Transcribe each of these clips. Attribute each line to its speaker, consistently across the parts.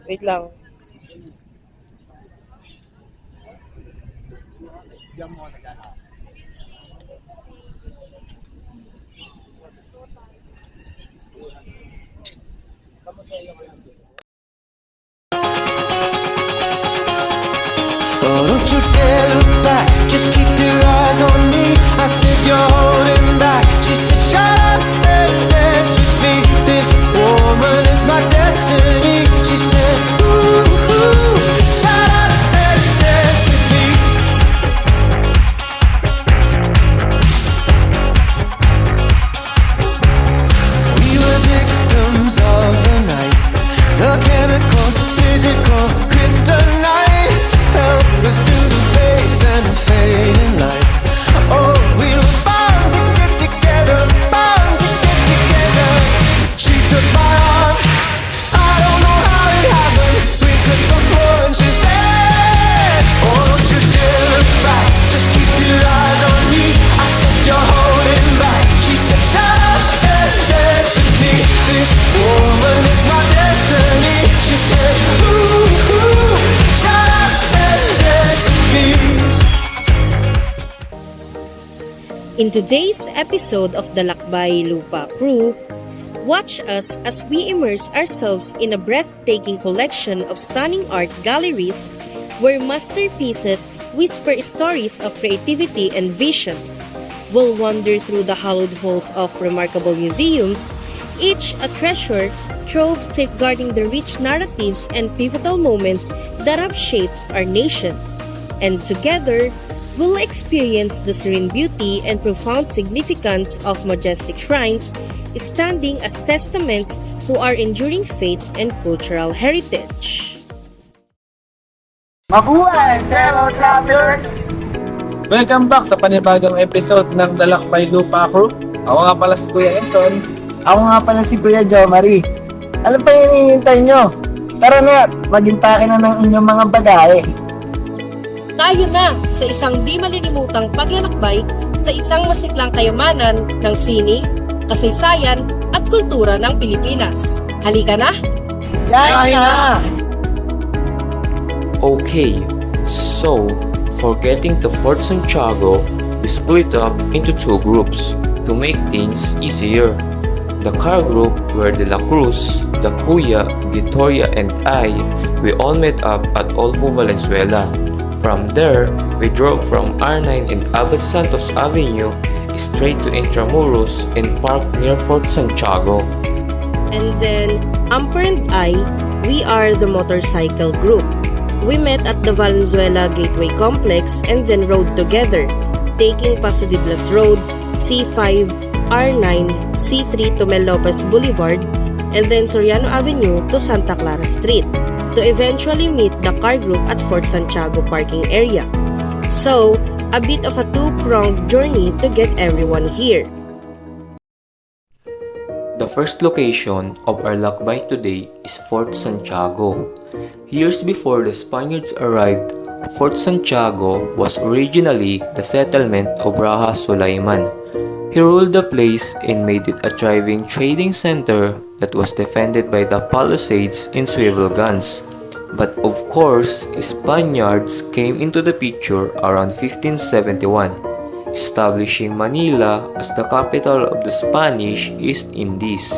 Speaker 1: Wait lang.
Speaker 2: Oh, don't you dare look back, just keep your eyes on me. I said you're holding back. She said shut up and dance with me. This woman is my destiny. She said ooh, ooh, shut up and dance with me. We were victims of the night, the chemical, physical kryptonite. Helpless to the face and the fading light. Oh, we were bound to get together, bound to get together. She took my arm, I don't know how it happened. We took the floor and she said, oh, don't you dare look back, just keep your eyes on me. I said you're holding back. She said shut up and dance with me. This woman is my destiny. She said ooh, ooh, shut up and dance with me.
Speaker 1: In today's episode of the LAKBAY Lupa Crew, watch us as we immerse ourselves in a breathtaking collection of stunning art galleries where masterpieces whisper stories of creativity and vision. We'll wander through the hallowed halls of remarkable museums, each a treasure trove safeguarding the rich narratives and pivotal moments that have shaped our nation. And together, we'll experience the serene beauty and profound significance of majestic shrines, standing as testaments to our enduring faith and cultural heritage.
Speaker 3: Mabuhay, fellow travelers!
Speaker 4: Welcome back sa panibagong episode ng The LAKBAY Lupa Crew. Ako nga pala si Kuya Edson.
Speaker 3: Ako nga pala si Kuya Jo Marie. Ano pa yung hinihintay nyo? Tara na, mag-impake na ng inyong mga bagahe.
Speaker 1: Tayo na sa isang di malilimutang paglalakbay sa isang masiklang kayamanan ng sini, kasaysayan at kultura ng Pilipinas. Halika na!
Speaker 3: Yain na!
Speaker 5: Okay, so for getting to Fort Santiago, we split up into two groups to make things easier. The car group where De La Cruz, the Kuya, Victoria and I, we all met up at Olvo Valenzuela. From there, we drove from R9 in Abad Santos Avenue straight to Intramuros and parked near Fort Santiago.
Speaker 1: And then, Amper and I, we are the motorcycle group. We met at the Valenzuela Gateway Complex and then rode together, taking Paso de Blas Road, C5, R9, C3 to Mel Lopez Boulevard, and then Soriano Avenue to Santa Clara Street, to eventually meet the car group at Fort Santiago parking area. So, a bit of a two-pronged journey to get everyone here.
Speaker 5: The first location of our lakbay today is Fort Santiago. Years before the Spaniards arrived, Fort Santiago was originally the settlement of Raja Sulaiman. He ruled the place and made it a thriving trading center that was defended by the palisades and swivel guns. But of course, Spaniards came into the picture around 1571, establishing Manila as the capital of the Spanish East Indies.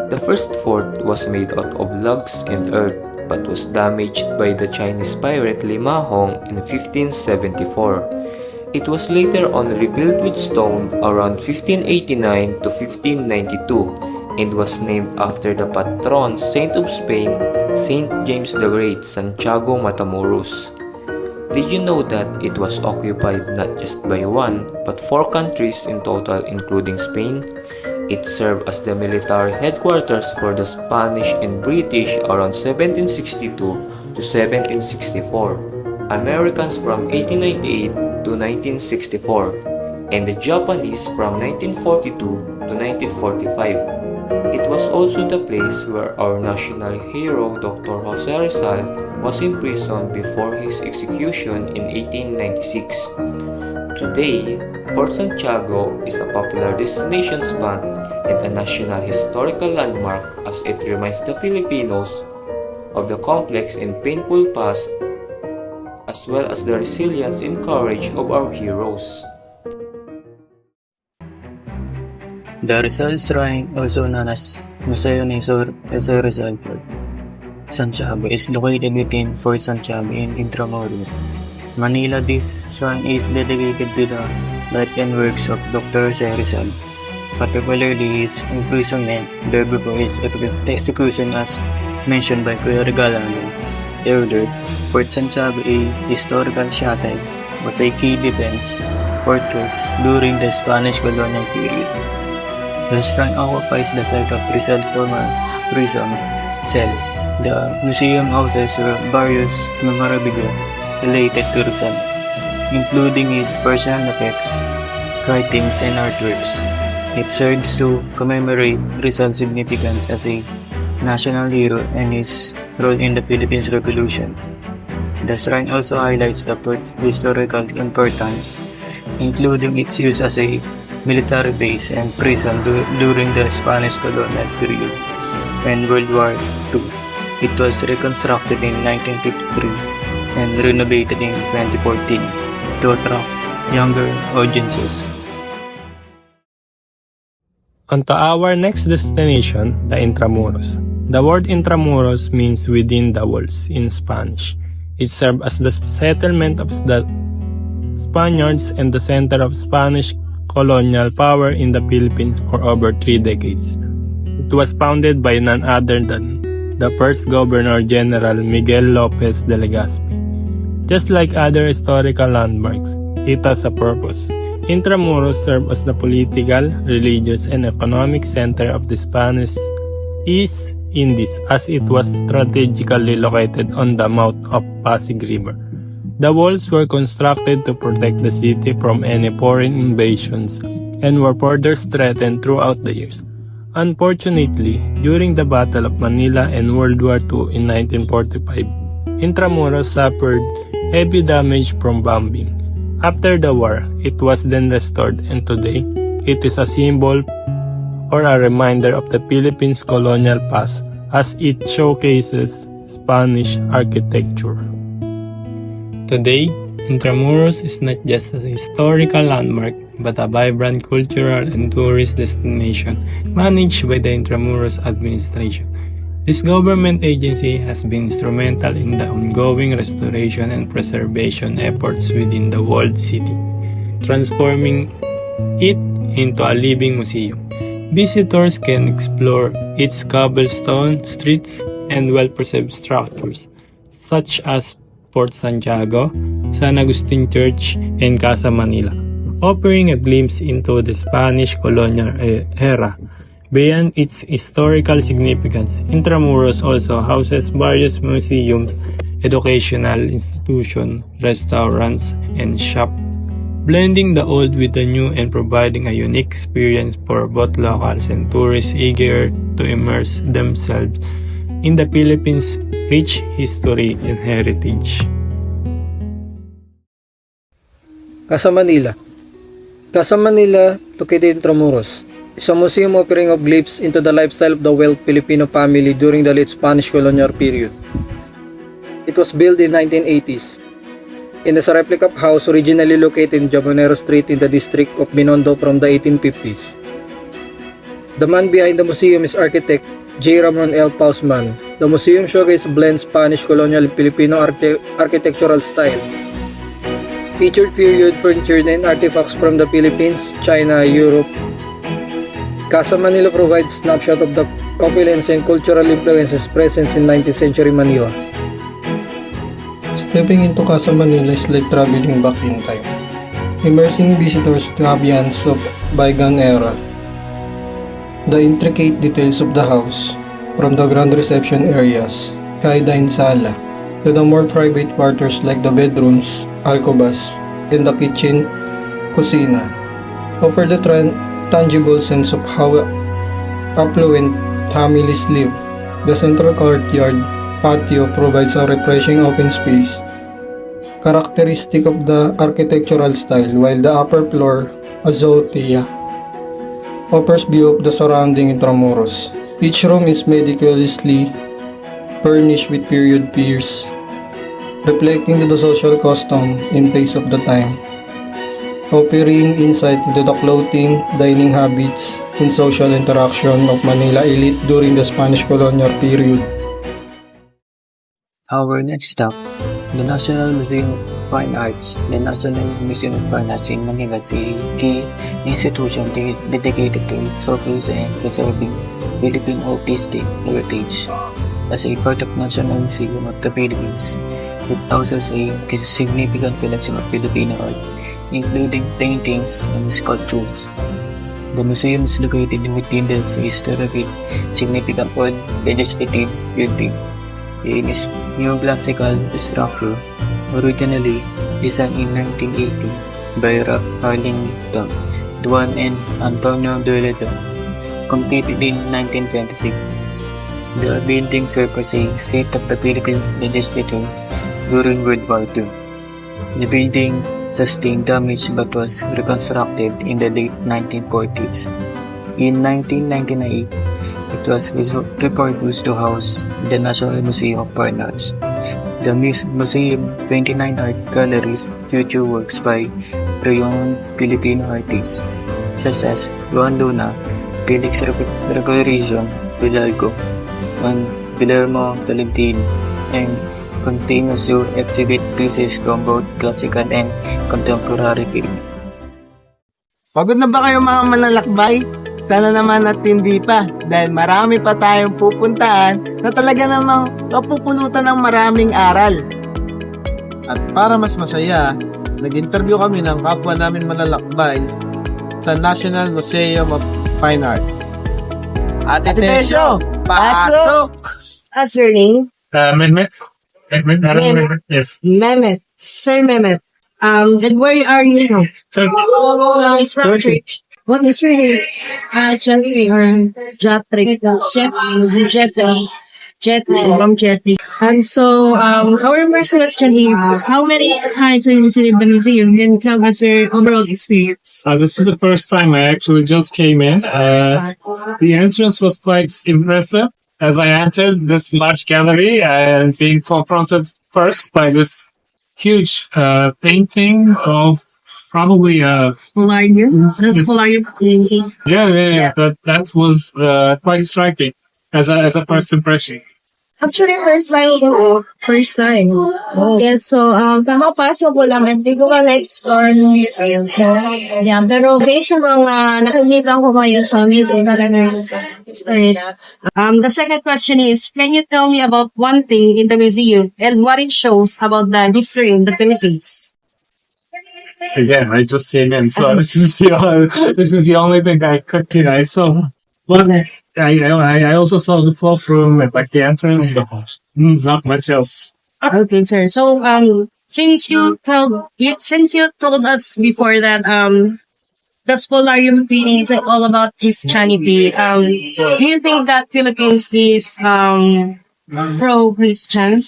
Speaker 5: The first fort was made out of logs and earth, but was damaged by the Chinese pirate Limahong in 1574. It was later on rebuilt with stone around 1589 to 1592 and was named after the patron saint of Spain, Saint James the Great, Santiago Matamoros. Did you know that it was occupied not just by one, but 4 countries in total including Spain? It served as the military headquarters for the Spanish and British around 1762 to 1764, Americans from 1898 to 1964, and the Japanese from 1942 to 1945. It was also the place where our national hero Dr. Jose Rizal was imprisoned before his execution in 1896. Today, Fort Santiago is a popular destination spot and a national historical landmark as it reminds the Filipinos of the complex and painful past, as well as the resilience and courage of our heroes.
Speaker 6: The Rizal Shrine, also known as Museo ni Sir Rizal Santiago, is located within Fort Santiago in Intramuros, Manila. This shrine is dedicated to the life and works of Dr. Jose Rizal, particularly his imprisonment there before his execution, as mentioned by Kuya Regalano earlier. Fort Santiago, a historical citadel, was a key defense fortress during the Spanish colonial period. The shrine occupies the site of Rizal former prison cell. The museum houses various memorabilia related to Rizal, including his personal effects, writings, and artworks. It serves to commemorate Rizal's significance as a national hero and his role in the Philippines Revolution. The shrine also highlights the historical importance, including its use as a military base and prison during the Spanish colonial period and World War II. It was reconstructed in 1953 and renovated in 2014 to attract younger audiences.
Speaker 7: On to our next destination, the Intramuros. The word Intramuros means within the walls in Spanish. It served as the settlement of the Spaniards and the center of Spanish colonial power in the Philippines for over 3 decades. It was founded by none other than the first Governor General Miguel Lopez de Legazpi. Just like other historical landmarks, it has a purpose. Intramuros served as the political, religious, and economic center of the Spanish East Indies, as it was strategically located on the mouth of Pasig River. The walls were constructed to protect the city from any foreign invasions and were further strengthened throughout the years. Unfortunately, during the Battle of Manila and World War II in 1945, Intramuros suffered heavy damage from bombing. After the war, it was then restored, and today, it is a symbol or a reminder of the Philippines' colonial past, as it showcases Spanish architecture. Today, Intramuros is not just a historical landmark, but a vibrant cultural and tourist destination managed by the Intramuros administration. This government agency has been instrumental in the ongoing restoration and preservation efforts within the walled city, transforming it into a living museum. Visitors can explore its cobblestone streets and well-preserved structures, such as Fort Santiago, San Agustin Church, and Casa Manila, offering a glimpse into the Spanish colonial era. Beyond its historical significance, Intramuros also houses various museums, educational institutions, restaurants, and shops, blending the old with the new and providing a unique experience for both locals and tourists eager to immerse themselves in the Philippines' rich history and heritage.
Speaker 8: Casa Manila. Casa Manila, located in Intramuros, is a museum offering a glimpse into the lifestyle of the wealthy Filipino family during the late Spanish colonial period. It was built in 1980s and is a replica of house originally located in Jabonero Street in the district of Binondo from the 1850s. The man behind the museum is architect J. Ramon L. Pausman. The museum showcases blends Spanish colonial and Filipino architectural style, featured period furniture and artifacts from the Philippines, China, Europe. Casa Manila provides snapshot of the opulence and cultural influences present in 19th century Manila.
Speaker 9: Stepping into Casa Manila is like traveling back in time, immersing visitors to ambience of bygone era. The intricate details of the house, from the grand reception areas, Kaida Sala, to the more private quarters like the bedrooms, alcobas, and the kitchen, kusina, offer the tangible sense of how affluent families live. The central courtyard patio provides a refreshing open space, characteristic of the architectural style, while the upper floor, azotea, offers view of the surrounding Intramuros. Each room is meticulously furnished with period piers, reflecting the social custom in place of the time, offering insight into the clothing, dining habits, and social interaction of Manila elite during the Spanish colonial period.
Speaker 6: Our next stop, the National Museum of Fine Arts. The National Museum of Fine Arts in Manila is a key institution dedicated to showcasing and preserving Philippine artistic heritage. As a part of National Museum of the Philippines, it houses a significant collection of Filipino art, including paintings and sculptures. The museum is located within the historically significant old legislative building. It is neoclassical structure, originally designed in 1980 by Arlington Duan and Antonio de Leto, completed in 1926. The building served as a seat of the Philippine legislature during World War II. The building sustained damage but was reconstructed in the late 1940s. In 1999, it was repurposed to house the National Museum of Fine Arts. The museum 29 art galleries feature works by renowned Filipino artists such as Juan Luna, Felix Regollation Hidalgo, and Guillermo Tolentino, and continues to exhibit pieces from both classical and contemporary period.
Speaker 3: Pagod na ba kayo mga malalakbay? Sana naman at hindi pa dahil marami pa tayong pupuntahan na talaga namang mapupulutan ng maraming aral.
Speaker 4: At para mas masaya, nag-interview kami ng kapwa namin malalakbay sa National Museum of Fine Arts. Ate Tesyo, pasok!
Speaker 1: What's your name?
Speaker 7: Mehmet. Mehmet. Yes.
Speaker 1: Mehmet. Sir Mehmet. And where are you now? It's from church. What is your name? Jetri or Jetri. Jetri from Jetri. And so, our first question is, how many times have you visited the museum and tell us your overall experience?
Speaker 7: This is the first time I actually just came in. The entrance was quite impressive. As I entered this large gallery and being confronted first by this huge painting of probably
Speaker 1: Polarium. That's Polarium painting.
Speaker 7: yeah. That was quite striking as a first impression.
Speaker 10: Actually, first time ko.
Speaker 1: First time. Oh.
Speaker 10: Yes, so, kakapasok ko lang, hindi ko pa na-explore ng museum. So, yeah, pero based sa mga nakikita ko ngayon sa museum, talaga story na.
Speaker 1: The second question is, can you tell me about one thing in the museum and what it shows about the history in the Philippines?
Speaker 7: Again, I just came in, so this is the only thing I could I saw. Well, I also saw the cloakroom and like the entrance, but not much else.
Speaker 1: Okay, sir. So, since you told us before that the Polarium painting is all about Christianity, do you think that Philippines is pro-Christian?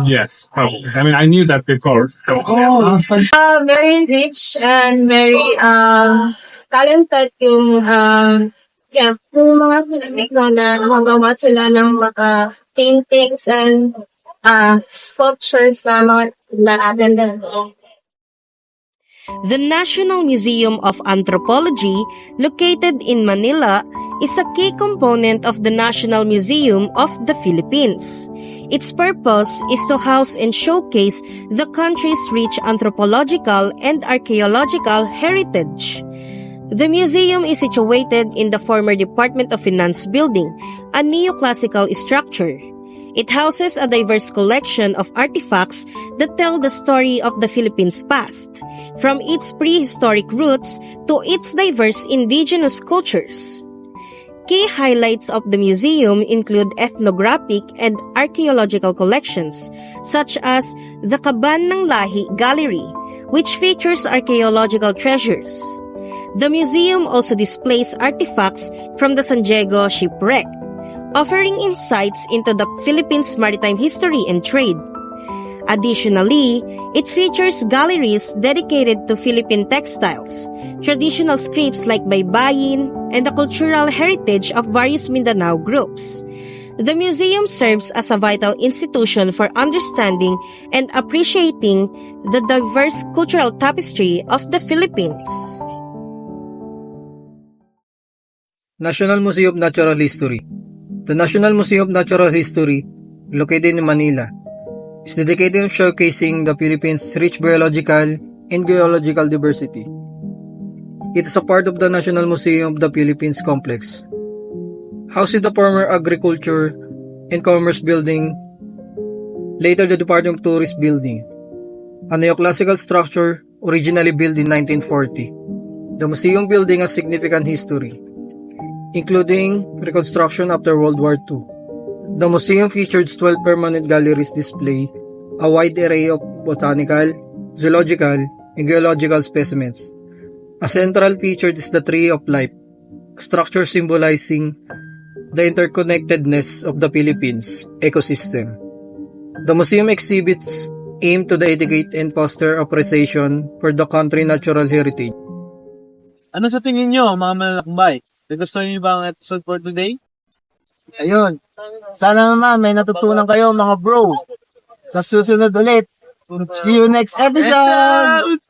Speaker 7: Yes, probably. I mean, I knew that before.
Speaker 10: Very rich and very talented yung yung mga Pilipino na nakagawa sila ng mga paintings and sculptures na mga natin.
Speaker 1: The National Museum of Anthropology, located in Manila, is a key component of the National Museum of the Philippines. Its purpose is to house and showcase the country's rich anthropological and archaeological heritage. The museum is situated in the former Department of Finance building, a neoclassical structure. It houses a diverse collection of artifacts that tell the story of the Philippines' past, from its prehistoric roots to its diverse indigenous cultures. Key highlights of the museum include ethnographic and archaeological collections, such as the Kaban ng Lahi Gallery, which features archaeological treasures. The museum also displays artifacts from the San Diego shipwreck, offering insights into the Philippines' maritime history and trade. Additionally, it features galleries dedicated to Philippine textiles, traditional scripts like baybayin, and the cultural heritage of various Mindanao groups. The museum serves as a vital institution for understanding and appreciating the diverse cultural tapestry of the Philippines.
Speaker 8: National Museum of Natural History. The National Museum of Natural History, located in Manila, is dedicated to showcasing the Philippines' rich biological and geological diversity. It is a part of the National Museum of the Philippines complex, housing the former Agriculture and Commerce Building, later the Department of Tourist Building, a neoclassical structure originally built in 1940. The museum building has significant history, including reconstruction after World War II. The museum features 12 permanent galleries display a wide array of botanical, zoological, and geological specimens. A central feature is the Tree of Life, a structure symbolizing the interconnectedness of the Philippines ecosystem. The museum exhibits aim to educate and foster appreciation for the country's natural heritage.
Speaker 4: Ano sa tingin nyo, mga malalakbay? Nagustuhan niyo ba ang episode for today?
Speaker 3: Ayun. Sana naman may natutunan kayo mga bro. Sa susunod ulit. See you next episode!